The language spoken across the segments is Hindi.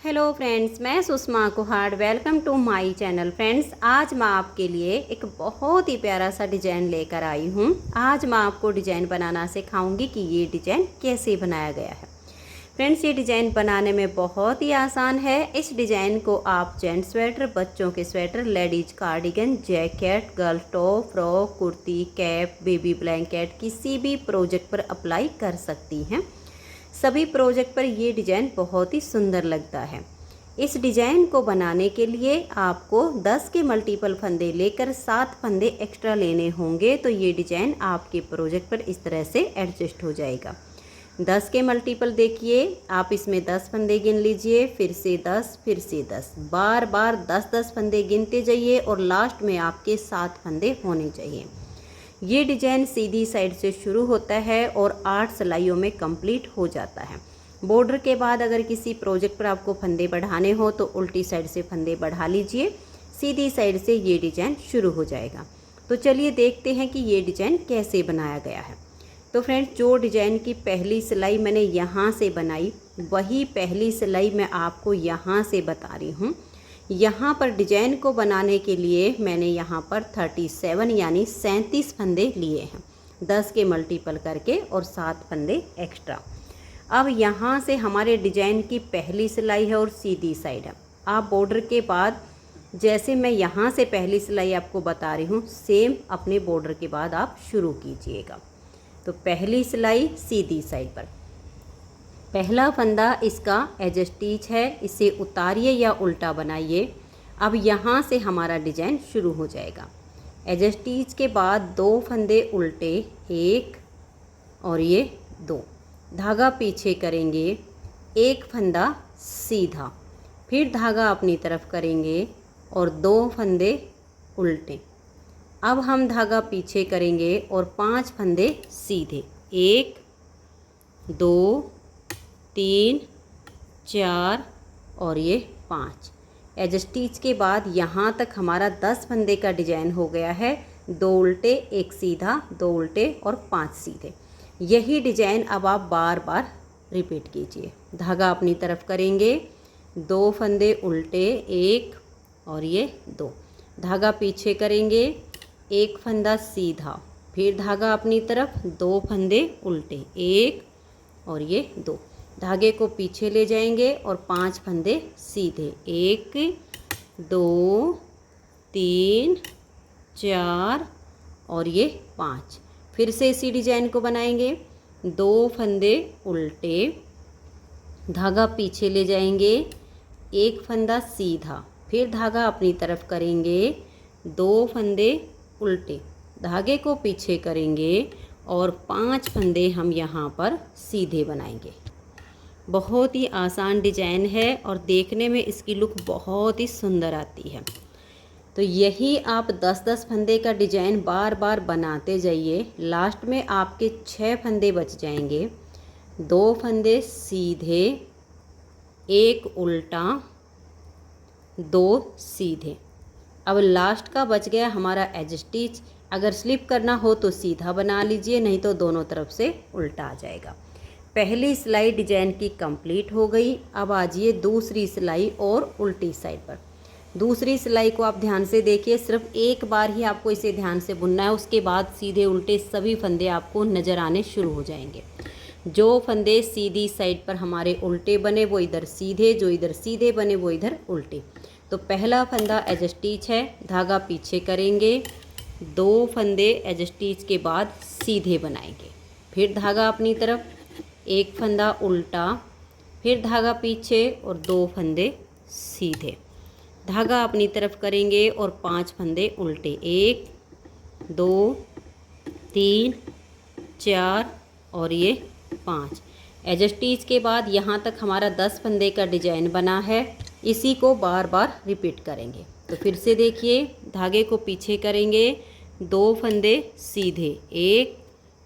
हेलो फ्रेंड्स, मैं Sushma Kuhar. Welcome to my channel. Friends, आज मैं आपके लिए एक बहुत ही प्यारा सा डिज़ाइन लेकर आई हूँ। आज मैं आपको डिज़ाइन बनाना सिखाऊंगी कि ये डिज़ाइन कैसे बनाया गया है। फ्रेंड्स, ये डिज़ाइन बनाने में बहुत ही आसान है। इस डिज़ाइन को आप जेंट्स स्वेटर, बच्चों के sweater, ladies cardigan, jacket, girl top, frock, kurti, cap, baby blanket किसी भी प्रोजेक्ट पर अप्लाई कर सकती हैं। सभी प्रोजेक्ट पर ये डिज़ाइन बहुत ही सुंदर लगता है। इस डिज़ाइन को बनाने के लिए आपको 10 के मल्टीपल फंदे लेकर 7 फंदे एक्स्ट्रा लेने होंगे, तो ये डिज़ाइन आपके प्रोजेक्ट पर इस तरह से एडजस्ट हो जाएगा। 10 के मल्टीपल देखिए, आप इसमें 10 फंदे गिन लीजिए, फिर से 10, फिर से 10, बार बार 10-10 फंदे गिनते जाइए और लास्ट में आपके 7 फंदे होने चाहिए। ये डिज़ाइन सीधी साइड से शुरू होता है और 8 सिलाइयों में कंप्लीट हो जाता है। बॉर्डर के बाद अगर किसी प्रोजेक्ट पर आपको फंदे बढ़ाने हो तो उल्टी साइड से फंदे बढ़ा लीजिए, सीधी साइड से ये डिज़ाइन शुरू हो जाएगा। तो चलिए देखते हैं कि ये डिज़ाइन कैसे बनाया गया है। तो फ्रेंड्स, जो डिज़ाइन की पहली सिलाई मैंने यहाँ से बनाई, वही पहली सिलाई मैं आपको यहाँ से बता रही हूँ। यहाँ पर डिज़ाइन को बनाने के लिए मैंने यहाँ पर 37 यानी 37 फंदे लिए हैं, 10 के मल्टीपल करके और 7 फंदे एक्स्ट्रा। अब यहाँ से हमारे डिज़ाइन की पहली सिलाई है और सीधी साइड है। आप बॉर्डर के बाद जैसे मैं यहाँ से पहली सिलाई आपको बता रही हूँ, सेम अपने बॉर्डर के बाद आप शुरू कीजिएगा। तो पहली सिलाई सीधी साइड पर, पहला फंदा इसका एज स्टिच है, इसे उतारिए या उल्टा बनाइए। अब यहाँ से हमारा डिज़ाइन शुरू हो जाएगा। एज स्टिच के बाद 2 फंदे उल्टे, 1 और ये 2, धागा पीछे करेंगे, 1 फंदा सीधा, फिर धागा अपनी तरफ करेंगे और 2 फंदे उल्टे। अब हम धागा पीछे करेंगे और 5 फंदे सीधे, 1 2 3 4 और ये 5। एज स्टिच के बाद यहाँ तक हमारा 10 फंदे का डिज़ाइन हो गया है। 2 उल्टे, 1 सीधा, 2 उल्टे और 5 सीधे। यही डिज़ाइन अब आप बार बार रिपीट कीजिए। धागा अपनी तरफ करेंगे, 2 फंदे उल्टे, 1 और ये 2, धागा पीछे करेंगे, 1 फंदा सीधा, फिर धागा अपनी तरफ, 2 फंदे उल्टे, 1 और ये 2, धागे को पीछे ले जाएंगे और 5 फंदे सीधे, 1 2 3 4 और ये 5। फिर से इसी डिज़ाइन को बनाएंगे, 2 फंदे उल्टे, धागा पीछे ले जाएंगे, 1 फंदा सीधा, फिर धागा अपनी तरफ करेंगे, 2 फंदे उल्टे, धागे को पीछे करेंगे और 5 फंदे हम यहाँ पर सीधे बनाएंगे। बहुत ही आसान डिज़ाइन है और देखने में इसकी लुक बहुत ही सुंदर आती है। तो यही आप 10-10 फंदे का डिज़ाइन बार बार बनाते जाइए। लास्ट में आपके 6 फंदे बच जाएंगे, 2 फंदे सीधे, 1 उल्टा, 2 सीधे। अब लास्ट का बच गया हमारा एज स्टिच। अगर स्लिप करना हो तो सीधा बना लीजिए, नहीं तो दोनों तरफ से उल्टा आ जाएगा। पहली सिलाई डिज़ाइन की कंप्लीट हो गई। अब आजिए दूसरी सिलाई और उल्टी साइड पर। दूसरी सिलाई को आप ध्यान से देखिए, सिर्फ एक बार ही आपको इसे ध्यान से बुनना है, उसके बाद सीधे उल्टे सभी फंदे आपको नज़र आने शुरू हो जाएंगे। जो फंदे सीधी साइड पर हमारे उल्टे बने वो इधर सीधे, जो इधर सीधे बने वो इधर उल्टे। तो पहला फंदा एज स्टिच है, धागा पीछे करेंगे, 2 फंदे एज स्टिच के बाद सीधे बनाएंगे, फिर धागा अपनी तरफ, 1 फंदा उल्टा, फिर धागा पीछे और 2 फंदे सीधे, धागा अपनी तरफ करेंगे और 5 फंदे उल्टे, 1 2 3 4 और ये 5। एज स्टिच के बाद यहाँ तक हमारा 10 फंदे का डिज़ाइन बना है। इसी को बार बार रिपीट करेंगे। तो फिर से देखिए, धागे को पीछे करेंगे, 2 फंदे सीधे, 1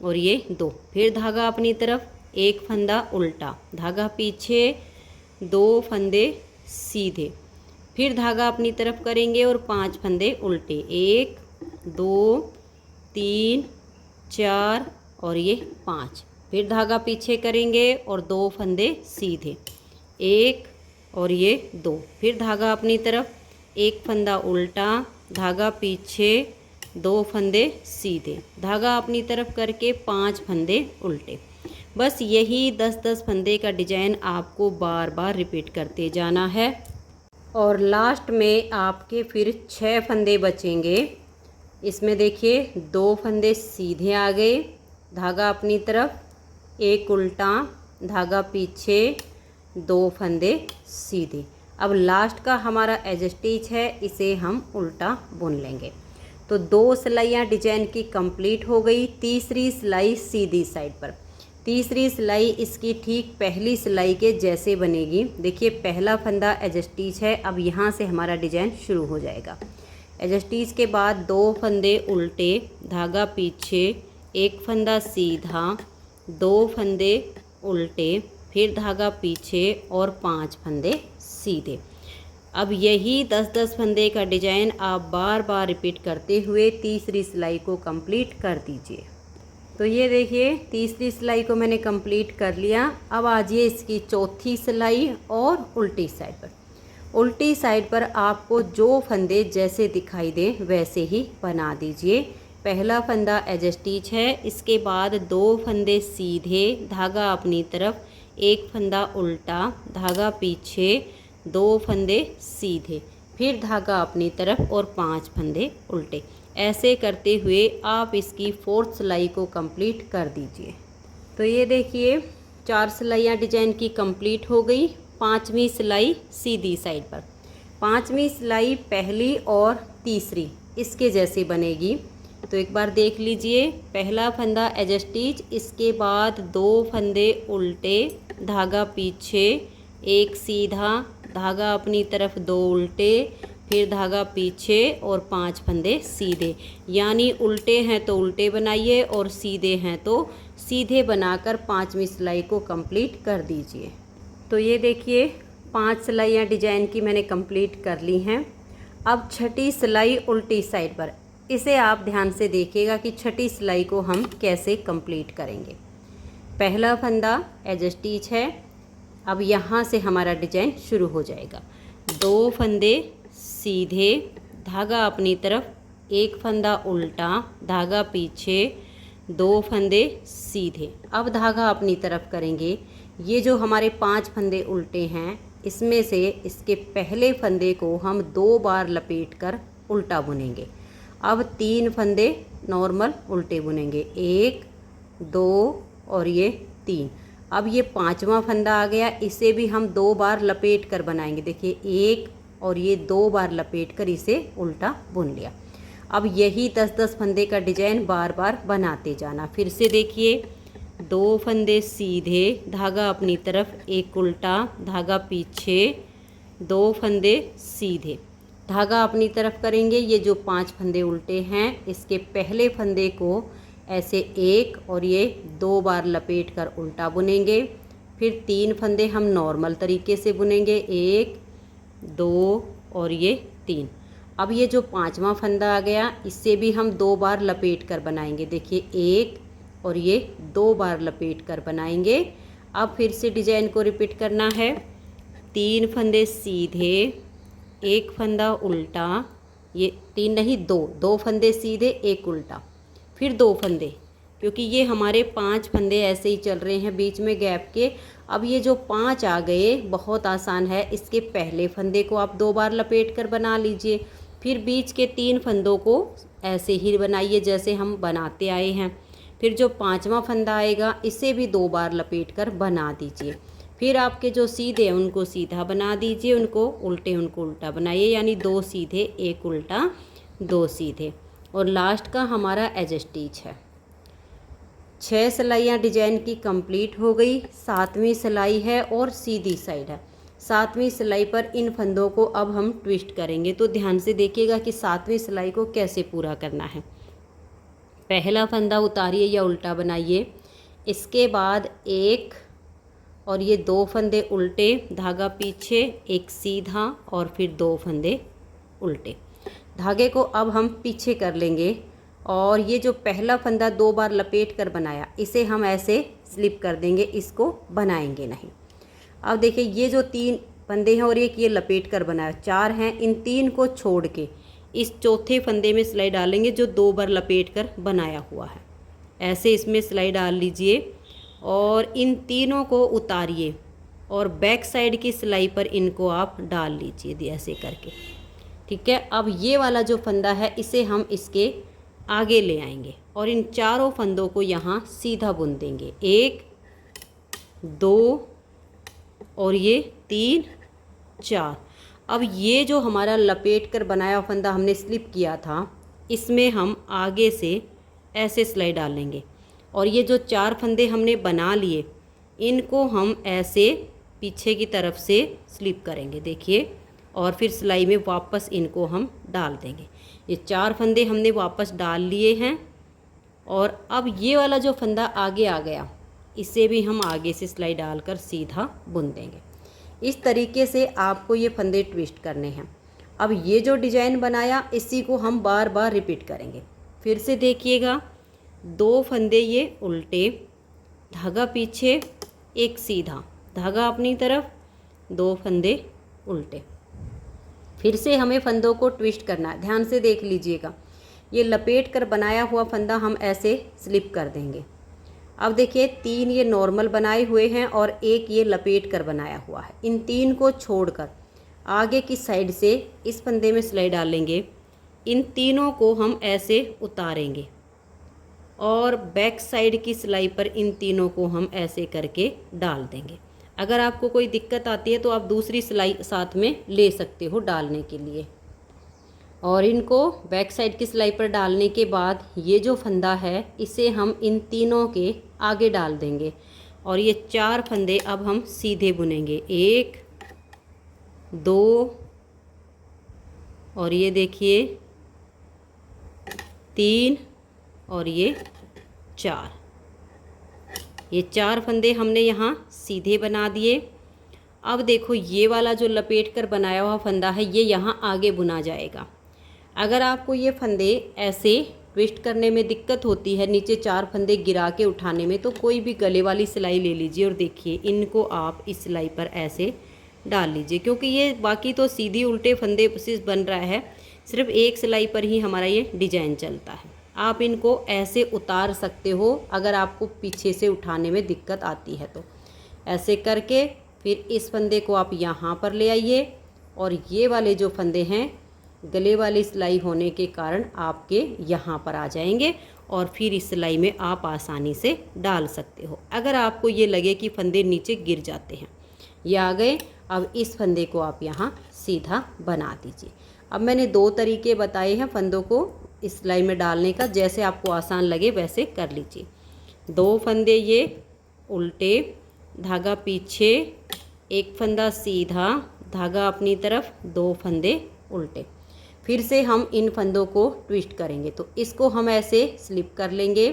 और ये 2, फिर धागा अपनी तरफ, 1 फंदा उल्टा, धागा पीछे, 2 फंदे सीधे, फिर धागा अपनी तरफ करेंगे और 5 फंदे उल्टे, 1 2 3 4 और ये 5, फिर धागा पीछे करेंगे और 2 फंदे सीधे, 1 और ये 2। फिर धागा अपनी तरफ, एक फंदा उल्टा, धागा पीछे, 2 फंदे सीधे, धागा अपनी तरफ करके 5 फंदे उल्टे। बस यही 10-10 फंदे का डिजाइन आपको बार बार रिपीट करते जाना है। और लास्ट में आपके फिर 6 फंदे बचेंगे। इसमें देखिए 2 फंदे सीधे आ गए, धागा अपनी तरफ, एक उल्टा, धागा पीछे, 2 फंदे सीधे। अब लास्ट का हमारा एज स्टिच है, इसे हम उल्टा बुन लेंगे। तो 2 सिलाइयाँ डिजाइन की कंप्लीट हो गई। तीसरी सिलाई सीधी साइड पर, तीसरी सिलाई इसकी ठीक पहली सिलाई के जैसे बनेगी। देखिए पहला फंदा एज स्टिच है, अब यहाँ से हमारा डिजाइन शुरू हो जाएगा। एज स्टिच के बाद 2 फंदे उल्टे, धागा पीछे, एक फंदा सीधा, 2 फंदे उल्टे, फिर धागा पीछे और 5 फंदे सीधे। अब यही 10-10 फंदे का डिजाइन आप बार बार रिपीट करते हुए तीसरी सिलाई को कंप्लीट कर दीजिए। तो ये देखिए तीसरी सिलाई को मैंने कंप्लीट कर लिया। अब आ जाइए इसकी चौथी सिलाई और उल्टी साइड पर। उल्टी साइड पर आपको जो फंदे जैसे दिखाई दें वैसे ही बना दीजिए। पहला फंदा एज स्टिच है, इसके बाद 2 फंदे सीधे, धागा अपनी तरफ, एक फंदा उल्टा, धागा पीछे, 2 फंदे सीधे, फिर धागा अपनी तरफ और 5 फंदे उल्टे। ऐसे करते हुए आप इसकी 4th सिलाई को कंप्लीट कर दीजिए। तो ये देखिए 4 सिलाइयाँ डिजाइन की कंप्लीट हो गई। 5वीं सिलाई सीधी साइड पर, 5वीं सिलाई पहली और तीसरी इसके जैसे बनेगी। तो एक बार देख लीजिए, पहला फंदा एज स्टिच, इसके बाद 2 फंदे उल्टे, धागा पीछे, एक सीधा, धागा अपनी तरफ, 2 उल्टे, फिर धागा पीछे और 5 फंदे सीधे। यानी उल्टे हैं तो उल्टे बनाइए और सीधे हैं तो सीधे बनाकर 5वीं सिलाई को कंप्लीट कर दीजिए। तो ये देखिए 5 सिलाइयाँ डिजाइन की मैंने कंप्लीट कर ली हैं। अब छठी सिलाई उल्टी साइड पर, इसे आप ध्यान से देखिएगा कि छठी सिलाई को हम कैसे कंप्लीट करेंगे। पहला फंदा एज स्टिच है, अब यहाँ से हमारा डिजाइन शुरू हो जाएगा। 2 फंदे सीधे, धागा अपनी तरफ, एक फंदा उल्टा, धागा पीछे, 2 फंदे सीधे। अब धागा अपनी तरफ करेंगे। ये जो हमारे 5 फंदे उल्टे हैं, इसमें से इसके पहले फंदे को हम 2 बार लपेट कर उल्टा बुनेंगे। अब 3 फंदे नॉर्मल उल्टे बुनेंगे, 1, 2 और ये 3। अब ये 5वां फंदा आ गया, इसे भी हम 2 बार लपेट कर बनाएंगे। देखिए 1 और ये 2 बार लपेट कर इसे उल्टा बुन लिया। अब यही 10-10 फंदे का डिजाइन बार बार बनाते जाना। फिर से देखिए 2 फंदे सीधे, धागा अपनी तरफ, एक उल्टा, धागा पीछे, 2 फंदे सीधे, धागा अपनी तरफ करेंगे। ये जो 5 फंदे उल्टे हैं, इसके पहले फंदे को ऐसे 1 और ये 2 बार लपेट कर उल्टा बुनेंगे। फिर 3 फंदे हम नॉर्मल तरीके से बुनेंगे, 1, 2 और ये 3। अब ये जो 5वां फंदा आ गया, इससे भी हम 2 बार लपेट कर बनाएंगे। देखिए 1 और ये 2 बार लपेट कर बनाएंगे। अब फिर से डिजाइन को रिपीट करना है। 3 फंदे सीधे, एक फंदा उल्टा, ये 3 नहीं 2 फंदे सीधे, एक उल्टा, फिर 2 फंदे, क्योंकि ये हमारे 5 फंदे ऐसे ही चल रहे हैं बीच में गैप के। अब ये जो 5 आ गए, बहुत आसान है। इसके पहले फंदे को आप 2 बार लपेट कर बना लीजिए। फिर बीच के 3 फंदों को ऐसे ही बनाइए जैसे हम बनाते आए हैं। फिर जो 5वां फंदा आएगा, इसे भी 2 बार लपेट कर बना दीजिए। फिर आपके जो सीधे हैं उनको सीधा बना दीजिए, उनको उल्टा बनाइए। यानी 2 सीधे, एक उल्टा, 2 सीधे। और लास्ट का हमारा एज स्टिच है। 6 सिलाइयाँ डिजाइन की कंप्लीट हो गई। 7वीं सिलाई है और सीधी साइड है। 7वीं सिलाई पर इन फंदों को अब हम ट्विस्ट करेंगे। तो ध्यान से देखिएगा कि 7वीं सिलाई को कैसे पूरा करना है। पहला फंदा उतारिए या उल्टा बनाइए, इसके बाद 1 और ये 2 फंदे उल्टे, धागा पीछे, एक सीधा और फिर 2 फंदे उल्टे। धागे को अब हम पीछे कर लेंगे और ये जो पहला फंदा 2 बार लपेट कर बनाया, इसे हम ऐसे स्लिप कर देंगे, इसको बनाएंगे नहीं। अब देखिए ये जो 3 फंदे हैं और एक ये लपेट कर बनाया, 4 हैं। इन 3 को छोड़ के इस चौथे फंदे में सिलाई डालेंगे जो 2 बार लपेट कर बनाया हुआ है। ऐसे इसमें सिलाई डाल लीजिए और इन तीनों को उतारिए और बैक साइड की सिलाई पर इनको आप डाल लीजिए ऐसे करके। ठीक है, अब ये वाला जो फंदा है इसे हम इसके आगे ले आएंगे और इन चारों फंदों को यहाँ सीधा बुन देंगे। 1 2 और ये 3 4। अब ये जो हमारा लपेट कर बनाया फंदा हमने स्लिप किया था, इसमें हम आगे से ऐसे सिलाई डालेंगे और ये जो 4 फंदे हमने बना लिए इनको हम ऐसे पीछे की तरफ से स्लिप करेंगे, देखिए, और फिर सिलाई में वापस इनको हम डाल देंगे। ये 4 फंदे हमने वापस डाल लिए हैं और अब ये वाला जो फंदा आगे आ गया इसे भी हम आगे से सिलाई डालकर सीधा बुन देंगे। इस तरीके से आपको ये फंदे ट्विस्ट करने हैं। अब ये जो डिज़ाइन बनाया इसी को हम बार बार रिपीट करेंगे। फिर से देखिएगा, 2 फंदे ये उल्टे, धागा पीछे, एक सीधा, धागा अपनी तरफ, 2 फंदे उल्टे। फिर से हमें फंदों को ट्विस्ट करना है, ध्यान से देख लीजिएगा। ये लपेट कर बनाया हुआ फंदा हम ऐसे स्लिप कर देंगे। अब देखिए 3 ये नॉर्मल बनाए हुए हैं और एक ये लपेट कर बनाया हुआ है। इन 3 को छोड़कर आगे की साइड से इस फंदे में सिलाई डालेंगे। इन तीनों को हम ऐसे उतारेंगे और बैक साइड की सिलाई पर इन तीनों को हम ऐसे करके डाल देंगे। अगर आपको कोई दिक्कत आती है तो आप दूसरी सिलाई साथ में ले सकते हो डालने के लिए। और इनको बैक साइड की सिलाई पर डालने के बाद ये जो फंदा है इसे हम इन तीनों के आगे डाल देंगे और ये 4 फंदे अब हम सीधे बुनेंगे। 1 2 और ये देखिए 3 और ये 4। ये 4 फंदे हमने यहाँ सीधे बना दिए। अब देखो ये वाला जो लपेट कर बनाया हुआ फंदा है ये यहाँ आगे बुना जाएगा। अगर आपको ये फंदे ऐसे ट्विस्ट करने में दिक्कत होती है, नीचे 4 फंदे गिरा के उठाने में, तो कोई भी गले वाली सिलाई ले लीजिए और देखिए इनको आप इस सिलाई पर ऐसे डाल लीजिए, क्योंकि ये बाकी तो सीधी उल्टे फंदे से बन रहा है, सिर्फ एक सिलाई पर ही हमारा ये डिजाइन चलता है। आप इनको ऐसे उतार सकते हो अगर आपको पीछे से उठाने में दिक्कत आती है तो। ऐसे करके फिर इस फंदे को आप यहाँ पर ले आइए और ये वाले जो फंदे हैं गले वाली सिलाई होने के कारण आपके यहाँ पर आ जाएंगे और फिर इस सिलाई में आप आसानी से डाल सकते हो। अगर आपको ये लगे कि फंदे नीचे गिर जाते हैं, ये आ गए। अब इस फंदे को आप यहाँ सीधा बना दीजिए। अब मैंने 2 तरीके बताए हैं फंदों को इस सिलाई में डालने का, जैसे आपको आसान लगे वैसे कर लीजिए। 2 फंदे ये उल्टे, धागा पीछे, एक फंदा सीधा, धागा अपनी तरफ, 2 फंदे उल्टे। फिर से हम इन फंदों को ट्विस्ट करेंगे तो इसको हम ऐसे स्लिप कर लेंगे।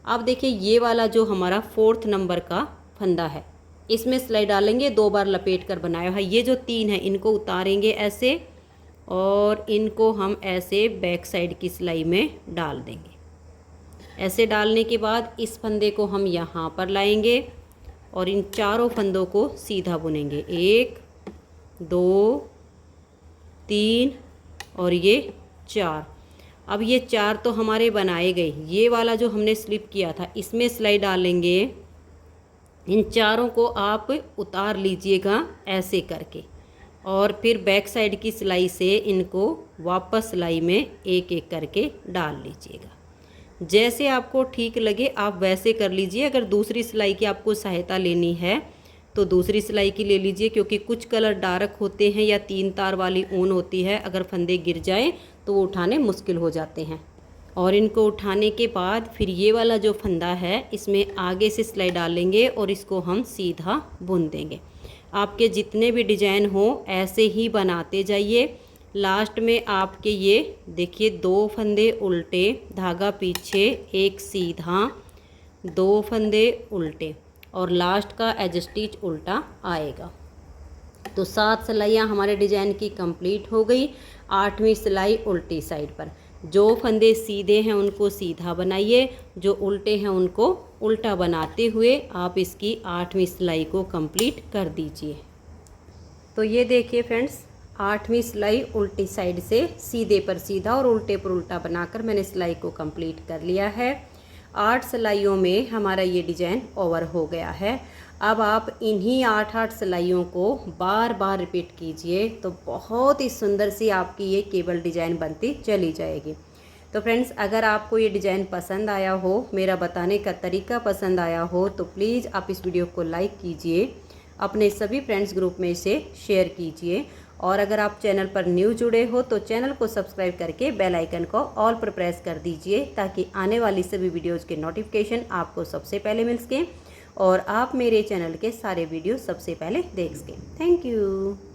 अब देखिए ये वाला जो हमारा 4th नंबर का फंदा है इसमें सिलाई डालेंगे, 2 बार लपेट कर बनाया है। ये जो 3 है इनको उतारेंगे ऐसे और इनको हम ऐसे बैक साइड की सिलाई में डाल देंगे। ऐसे डालने के बाद इस फंदे को हम यहाँ पर लाएंगे और इन चारों फंदों को सीधा बुनेंगे। 1 2 3 और ये 4। अब ये 4 तो हमारे बनाए गए। ये वाला जो हमने स्लिप किया था इसमें सिलाई डालेंगे। इन चारों को आप उतार लीजिएगा ऐसे करके और फिर बैक साइड की सिलाई से इनको वापस सिलाई में एक एक करके डाल लीजिएगा। जैसे आपको ठीक लगे आप वैसे कर लीजिए। अगर दूसरी सिलाई की आपको सहायता लेनी है तो दूसरी सिलाई की ले लीजिए, क्योंकि कुछ कलर डार्क होते हैं या 3 तार वाली ऊन होती है, अगर फंदे गिर जाएं तो वो उठाने मुश्किल हो जाते हैं। और इनको उठाने के बाद फिर ये वाला जो फंदा है इसमें आगे से सिलाई डालेंगे और इसको हम सीधा बुन देंगे। आपके जितने भी डिजाइन हो ऐसे ही बनाते जाइए। लास्ट में आपके ये देखिए 2 फंदे उल्टे, धागा पीछे, एक सीधा, 2 फंदे उल्टे और लास्ट का एज स्टिच उल्टा आएगा। तो 7 सिलाइयाँ हमारे डिजाइन की कंप्लीट हो गई। 8वीं सिलाई उल्टी साइड पर। जो फंदे सीधे हैं उनको सीधा बनाइए, जो उल्टे हैं उनको उल्टा बनाते हुए आप इसकी 8वीं सिलाई को कंप्लीट कर दीजिए। तो ये देखिए फ्रेंड्स, 8वीं सिलाई उल्टी साइड से सीधे पर सीधा और उल्टे पर उल्टा बनाकर मैंने सिलाई को कंप्लीट कर लिया है। 8 सिलाइयों में हमारा ये डिज़ाइन ओवर हो गया है। अब आप इन्हीं 8 सिलाइयों को बार बार रिपीट कीजिए तो बहुत ही सुंदर सी आपकी ये केबल डिज़ाइन बनती चली जाएगी। तो फ्रेंड्स, अगर आपको ये डिज़ाइन पसंद आया हो, मेरा बताने का तरीका पसंद आया हो, तो प्लीज़ आप इस वीडियो को लाइक कीजिए, अपने सभी फ्रेंड्स ग्रुप में इसे शेयर कीजिए। और अगर आप चैनल पर न्यू जुड़े हो तो चैनल को सब्सक्राइब करके बेल आइकन को ऑल पर प्रेस कर दीजिए, ताकि आने वाली सभी वीडियोज़ के नोटिफिकेशन आपको सबसे पहले मिल सकें और आप मेरे चैनल के सारे वीडियो सबसे पहले देख सकें। Thank you.